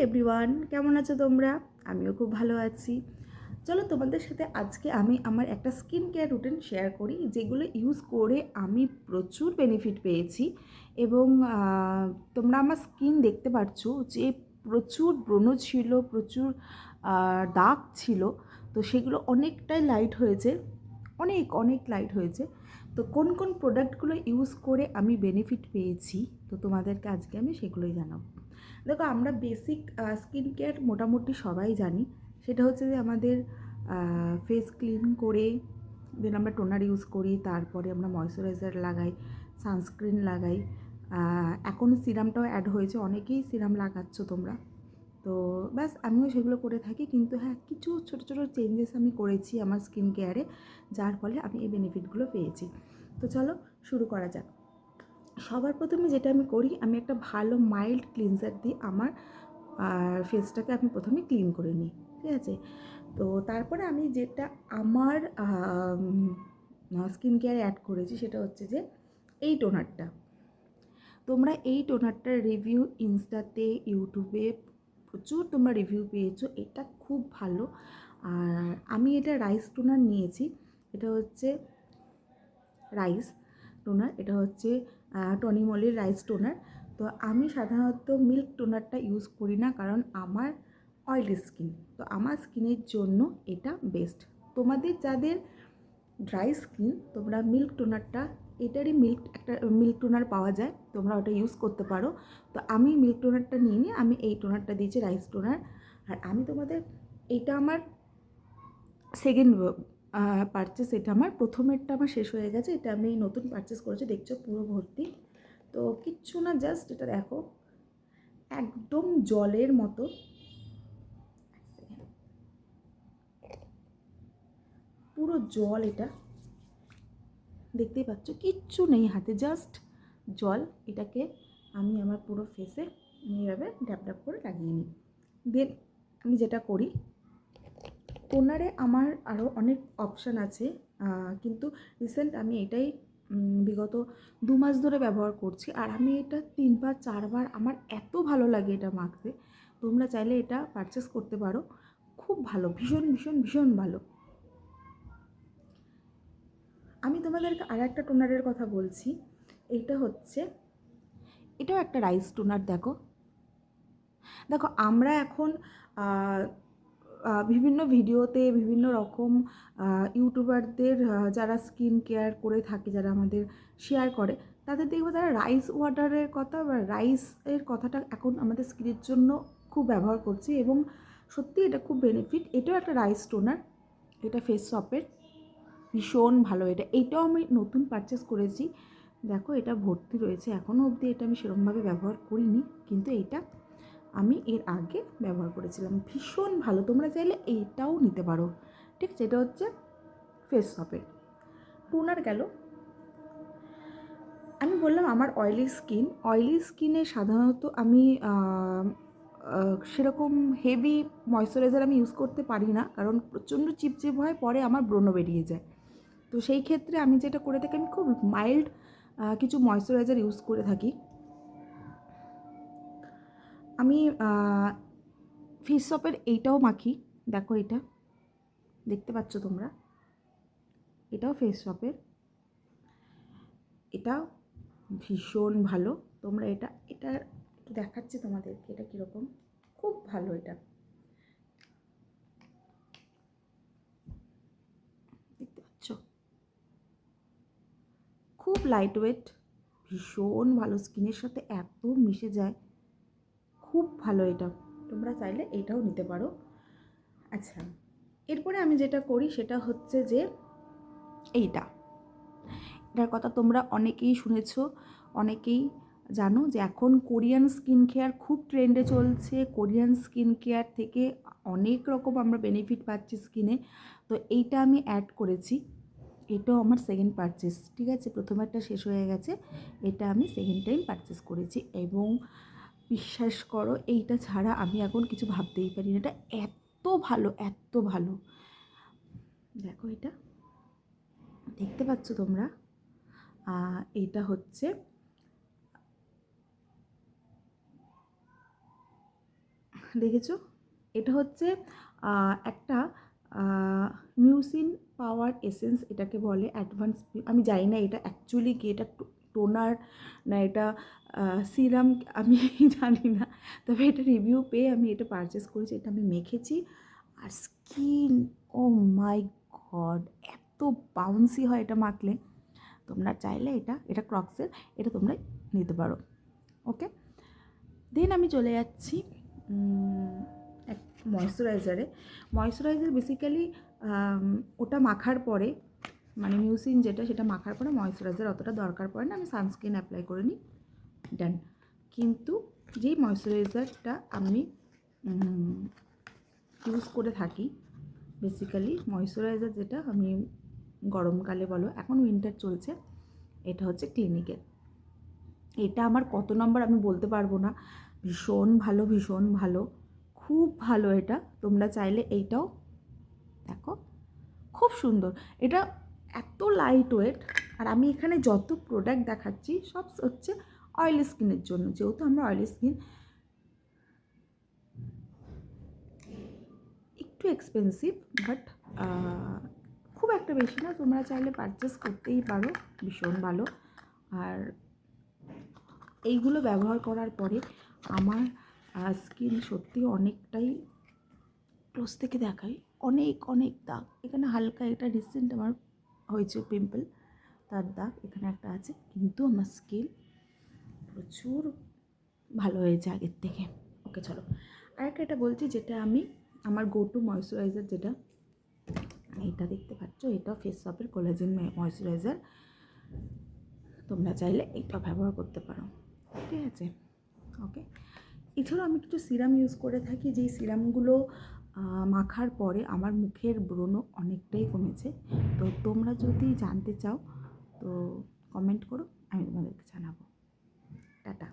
Everyone, কেমন আছো তোমরা? আমিও খুব ভালো আছি। চলো তোমাদের সাথে আজকে আমি আমার একটা স্কিন কেয়ার রুটিন শেয়ার করি, যেগুলো ইউজ করে আমি প্রচুর বেনিফিট পেয়েছি। এবং তোমরা আমার স্কিন দেখতে পাচ্ছো যে প্রচুর ব্রণ ছিল, প্রচুর দাগ ছিল, তো সেগুলো অনেকটাই লাইট হয়েছে, অনেক অনেক লাইট হয়েছে। তো কোন কোন প্রোডাক্টগুলো ইউজ করে আমি বেনিফিট পেয়েছি, তো তোমাদেরকে আজকে আমি সেগুলোই জানাবো। দেখো, আমরা বেসিক স্কিন কেয়ার মোটামুটি সবাই জানি। সেটা হচ্ছে যে আমাদের ফেস ক্লিন করে দেন আমরা টোনার ইউজ করি, তারপরে আমরা ময়শ্চারাইজার লাগাই, সানস্ক্রিন লাগাই। এখন সিরামটাও অ্যাড হয়েছে, অনেকেই সিরাম লাগাচ্ছ তোমরা। তো ব্যাস আমিও সেগুলো করে থাকি, কিন্তু হ্যাঁ, কিছু ছোটো ছোটো চেঞ্জেস আমি করেছি আমার স্কিন কেয়ারে, যার ফলে আমি এই বেনিফিটগুলো পেয়েছি। তো চলো শুরু করা যাক। সবার প্রথমে যেটা আমি করি, আমি একটা ভালো মাইল্ড ক্লিনজার দিয়ে আমার ফেসটাকে আমি প্রথমে ক্লিন করে নিই, ঠিক আছে? তো তারপরে আমি যেটা আমার স্কিন কেয়ারে অ্যাড করেছি সেটা হচ্ছে যে এই টোনারটা। তোমরা এই টোনারটার রিভিউ ইনস্টাতে, ইউটিউবে প্রচুর তোমরা রিভিউ পেয়েছো, এটা খুব ভালো। আর আমি এটা রাইস টোনার নিয়েছি। এটা হচ্ছে রাইস টোনার, এটা হচ্ছে টনি মলির রাইস টোনার। তো আমি সাধারণত মিল্ক টোনারটা ইউজ করি না, কারণ আমার অয়েলি স্কিন, তো আমার স্কিনের জন্য এটা বেস্ট। তোমাদের যাদের ড্রাই স্কিন, তোমরা মিল্ক টোনারটা, এটারই একটা মিল্ক টোনার পাওয়া যায়, তোমরা ওটা ইউজ করতে পারো। তো আমি মিল্ক টোনারটা নিয়ে আমি এই টোনারটা দিয়েছি, রাইস টোনার। আর আমি তোমাদের, এইটা আমার সেকেন্ড পারচেস। এটা আমার প্রথমেরটা আমার শেষ হয়ে গেছে, এটা আমি নতুন পারচেস করেছি, দেখছো পুরো ভর্তি। তো কিচ্ছু না, জাস্ট এটা দেখো, একদম জলের মতো। পুরো জল, এটা দেখতেই পাচ্ছ, কিচ্ছু নেই হাতে, জাস্ট জল। এটাকে আমি আমার পুরো ফেসে এইভাবে ড্যাপ ড্যাপ করে লাগিয়ে নিই। দেন আমি যেটা করি, টোনারে আমার আরও অনেক অপশান আছে, কিন্তু রিসেন্ট আমি এটাই বিগত 2 মাস ধরে ব্যবহার করছি। আর আমি এটা 3বার 4বার, আমার এত ভালো লাগে এটা মাখতে। তোমরা চাইলে এটা পারচেস করতে পারো, খুব ভালো, ভীষণ ভীষণ ভীষণ ভালো। আমি তোমাদেরকে আর একটা টোনারের কথা বলছি। এইটা হচ্ছে, এটাও একটা রাইস টোনার। দেখো দেখো, আমরা এখন বিভিন্ন ভিডিওতে বিভিন্ন রকম ইউটিউবারদের, যারা স্কিন কেয়ার করে থাকে, যারা আমাদের শেয়ার করে, তাদের দেখবো তারা রাইস ওয়াটারের কথা বা রাইসের কথাটা এখন আমাদের স্কিনের জন্য খুব ব্যবহার করছে, এবং সত্যি এটা খুব বেনিফিট। এটাও একটা রাইস টোনার, এটা ফেস শপের, ভীষণ ভালো। এইটাও আমি নতুন পারচেস করেছি। দেখো, এটা ভর্তি রয়েছে, এখনও অবধি এটা আমি সেরকমভাবে ব্যবহার করিনি, কিন্তু এইটা আমি এর আগে ব্যবহার করেছিলাম, ভীষণ ভালো। তোমরা চাইলে এইটাও নিতে পারো, ঠিক আছে? এটা হচ্ছে ফেস শপের টোনার গেল। আমি বললাম আমার অয়েলি স্কিনে সাধারণত আমি সেরকম হেভি ময়শ্চারাইজার আমি ইউজ করতে পারি না, কারণ প্রচণ্ড চিপচিপ হয়, পরে আমার ব্রণ বেরিয়ে যায়। তো সেই ক্ষেত্রে আমি যেটা করে থাকি, আমি খুব মাইল্ড কিছু ময়শ্চারাইজার ইউজ করে থাকি। আমি ফেস শপের এইটাও মাখি, দেখো এটা দেখতে পাচ্ছ তোমরা, এটাও ফেস শপের, এটা ভীষণ ভালো। তোমরা এটা এটা একটু দেখাচ্ছি তোমাদেরকে, এটা কীরকম, খুব ভালো। এটা দেখতে পাচ্ছ, খুব লাইট ওয়েট, ভীষণ ভালো, স্কিনের সাথে এত মিশে যায়, খুব ভালো এটা। তোমরা চাইলে এটাও নিতে পারো। আচ্ছা, এরপরে আমি যেটা করি সেটা হচ্ছে যে এটার কথা তোমরা অনেকেই শুনেছো, অনেকেই জানো যে এখন কোরিয়ান স্কিন কেয়ার খুব ট্রেন্ডে চলছে। কোরিয়ান স্কিন কেয়ার থেকে অনেক রকম আমরা বেনিফিট পাচ্ছি স্কিনে। তো এইটা আমি অ্যাড করেছি, এটাও আমার সেকেন্ড পারচেস, ঠিক আছে? প্রথমেরটা শেষ হয়ে গেছে, এটা আমি সেকেন্ড টাইম পারচেস করেছি, এবং বিশ্বাস করো এইটা ছাড়া আমি এখন কিছু ভাবতেই পারি না। এটা এত ভালো, এত ভালো। দেখো, এটা দেখতে পাচ্ছ তোমরা, এটা হচ্ছে দেখেছো, এটা হচ্ছে একটা মিউসিন পাওয়ার এসেন্স এটাকে বলে, অ্যাডভান্স। আমি জানি না এটা অ্যাকচুয়ালি কি, এটা টোনার না এটা সিরাম, আমি জানি না। তবে এটা রিভিউ পেয়ে আমি এটা পারচেস করেছি। এটা আমি মেখেছি, আর স্কিন, ও মাই গড, এত বাউন্সি হয় এটা মাখলে। তোমরা চাইলে এটা ক্রক্সের, এটা তোমরা নিতে পারো। ওকে, দেন আমি চলে যাচ্ছি এক ময়েশ্চারাইজার বেসিক্যালি ওটা মাখার পরে, মানে মিউসিন যেটা, সেটা মাখার পরে ময়েশ্চারাইজার অতটা দরকার পড়ে না, আমি সানস্ক্রিন অ্যাপ্লাই করে নিই, ডান। কিন্তু যেই ময়েশ্চারাইজারটা আমি ইউজ করে থাকি, বেসিক্যালি ময়েশ্চারাইজার যেটা আমি গরমকালে বলো, এখন উইন্টার চলছে, এটা হচ্ছে ক্লিনিকের। এটা আমার কত নম্বর আমি বলতে পারবো না, ভীষণ ভালো, ভীষণ ভালো, খুব ভালো। এটা তোমরা চাইলে এইটাও দেখো, খুব সুন্দর। এটা এত লাইট ওয়েট, আর আমি এখানে যত প্রোডাক্ট দেখাচ্ছি সব হচ্ছে অয়েলি স্কিনের জন্য, যেহেতু আমরা অয়েলি স্কিন। একটু এক্সপেন্সিভ, বাট খুব একটা বেশি না, তোমরা চাইলে পারচেস করতেই পারো, ভীষণ ভালো। আর এইগুলো ব্যবহার করার পরে আমার স্কিন সত্যি অনেকটাই, ক্লোজ থেকে দেখাই, অনেক অনেক দাগ, এখানে হালকা, এটা রিসেন্ট আমার হয়েছে পিম্পল, তার দাগ এখানে একটা আছে, কিন্তু আমার স্কিন প্রচুর ভালো হয়েছে আগের থেকে। ওকে চলো, আর একটা বলছি, যেটা আমি আমার গো টু ময়েশ্চারাইজার, যেটা এইটা দেখতে পাচ্ছ, এটা ফেস শপের কোলাজেন ময়েশ্চারাইজার, তোমরা চাইলে এইটা ব্যবহার করতে পারো, ঠিক আছে। ওকে, এছাড়াও আমি কিছু সিরাম ইউজ করে থাকি, যেই সিরামগুলো মাখার পরে আমার মুখের ব্রণ অনেকটাই কমেছে। তো তোমরা যদি জানতে চাও তো কমেন্ট করো, আমি তোমাদেরকে জানাবো। টাটা।